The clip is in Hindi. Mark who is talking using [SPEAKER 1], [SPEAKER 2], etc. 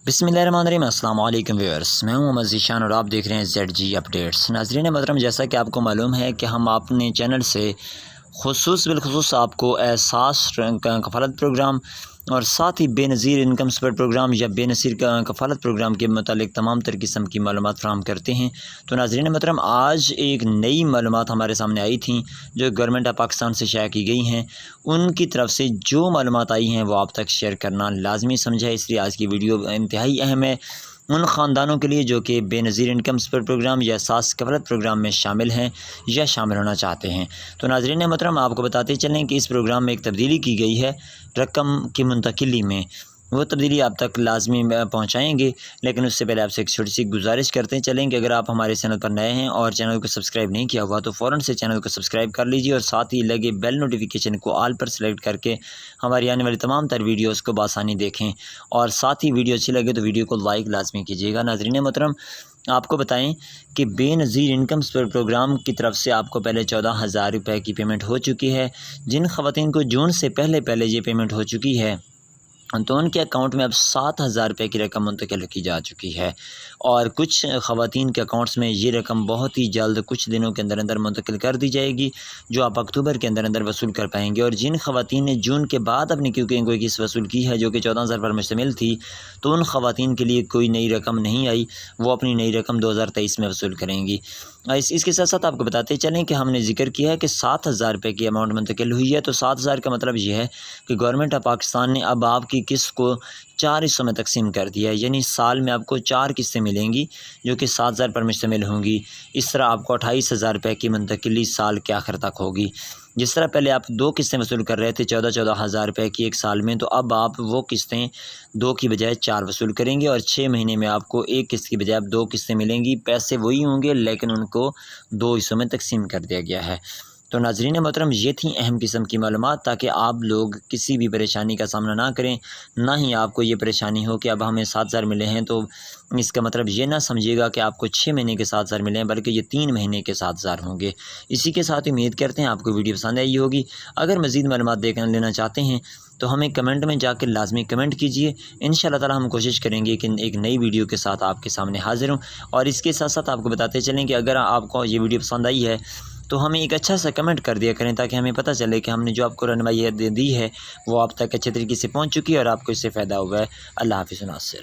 [SPEAKER 1] बिस्मिल्लाहिर्रहमानिर्रहीम। अस्सलाम वालेकुम व्यूअर्स, मैं हूं मोहम्मद ज़ीशान और आप देख रहे हैं ZG अपडेट्स। नाज़रीन मोहतरम, जैसा कि आपको मालूम है कि हम अपने चैनल से बिलखुसूस आपको एहसास का कफ़ालत प्रोग्राम और साथ ही बेनज़ीर इनकम सपोर्ट प्रोग्राम या बेनज़ीर का कफ़ालत प्रोग्राम के मुतालिक तमाम तर किस्म की मालूमात फ़राहम करते हैं। तो नाज़रीन मोहतरम, आज एक नई मालूमात हमारे सामने आई थी जो गवर्नमेंट ऑफ पाकिस्तान से शाया की गई हैं। उनकी तरफ से जो मालूमात आई हैं वो आप तक शेयर करना लाजमी समझा है, इसलिए आज की वीडियो इंतहाई अहम है उन ख़ानदानों के लिए जो कि बेनज़ीर इनकम सपोर्ट प्रोग्राम या एहसास कफ़ालत प्रोग्राम में शामिल हैं या शामिल होना चाहते हैं। तो नाज़रीन मोहतरम, आपको बताते चलें कि इस प्रोग्राम में एक तब्दीली की गई है रकम की मुंतकिली में। वो तब्दीली आप तक लाजमी पहुँचाएँगे, लेकिन उससे पहले आपसे एक छोटी सी गुजारिश करते चलें कि अगर आप हमारे चैनल पर नए हैं और चैनल को सब्सक्राइब नहीं किया हुआ तो फ़ौरन से चैनल को सब्सक्राइब कर लीजिए और साथ ही लगे बेल नोटिफिकेशन को ऑल पर सेलेक्ट करके हमारी आने वाली तमाम तर वीडियोज़ को बआसानी देखें। और साथ ही वीडियो अच्छी लगे तो वीडियो को लाइक लाजमी कीजिएगा। नाज़रीन मोहतरम, आपको बताएं कि बेनज़ीर इनकम सपोर्ट प्रोग्राम की तरफ से आपको पहले 14,000 रुपये की पेमेंट हो चुकी है। जिन ख़वातीन को जून से पहले ये पेमेंट हो चुकी है तो उनके अकाउंट में अब 7,000 रुपये की रकम मुंतकिल की जा चुकी है और कुछ ख़वातीन के अकाउंट्स में ये रकम बहुत ही जल्द कुछ दिनों के अंदर अंदर मुंतकिल कर दी जाएगी, जो आप अक्टूबर के अंदर अंदर वसूल कर पाएंगे। और जिन ख़वातीन ने जून के बाद अपनी क्योंकि कोई किस्त वसूल की है जो कि 14,000 पर मुश्तमिल थी, तो उन ख़वातीन के लिए कोई नई रकम नहीं आई, वो अपनी नई रकम 2023 में वसूल करेंगी। इसके साथ साथ आपको बताते चलें कि हमने जिक्र किया है कि 7,000 रुपये की अमाउंट मुंतकिल हुई है। तो 7,000 का मतलब ये है कि गवर्नमेंट ऑफ पाकिस्तान ने अब आपकी किस्त को 4 हिस्सों में तकसीम कर दिया है, यानी साल में आपको 4 किस्तें मिलेंगी जो कि 7,000 पर मुश्तमिल होंगी। इस तरह आपको 28,000 रुपये की मुंतकिली साल के आखिर तक होगी। जिस तरह पहले आप 2 किस्तें वसूल कर रहे थे 14,000 रुपये की एक साल में, तो अब आप वो किस्तें 2 की बजाय 4 वसूल करेंगे और 6 महीने में आपको 1 किस्त की बजाय अब 2 किस्तें मिलेंगी। पैसे वही होंगे लेकिन उनको 2 हिस्सों में तकसीम कर दिया गया है। तो नाज़रीन मोहतरम, ये थी अहम किस्म की मालूमात ताकि आप लोग किसी भी परेशानी का सामना ना करें, ना ही आपको ये परेशानी हो कि अब हमें 7,000 मिले हैं। तो इसका मतलब ये ना समझिएगा कि आपको 6 महीने के 7,000 मिले हैं, बल्कि ये 3 महीने के 7,000 होंगे। इसी के साथ उम्मीद करते हैं आपको वीडियो पसंद आई होगी। अगर मज़ीद मालूमात लेना चाहते हैं तो हमें कमेंट में जाकर लाजमी कमेंट कीजिए। इंशाअल्लाह ताला हम कोशिश करेंगे कि एक नई वीडियो के साथ आपके सामने हाज़िर हूँ। और इसके साथ साथ आपको बताते चलें कि अगर आपको ये वीडियो पसंद आई है तो हमें एक अच्छा सा कमेंट कर दिया करें ताकि हमें पता चले कि हमने जो आपको रहनुमाई दी है वो आप तक अच्छे तरीके से पहुँच चुकी है और आपको इससे फ़ायदा हुआ है। अल्लाह हाफ़िज़ नासिर।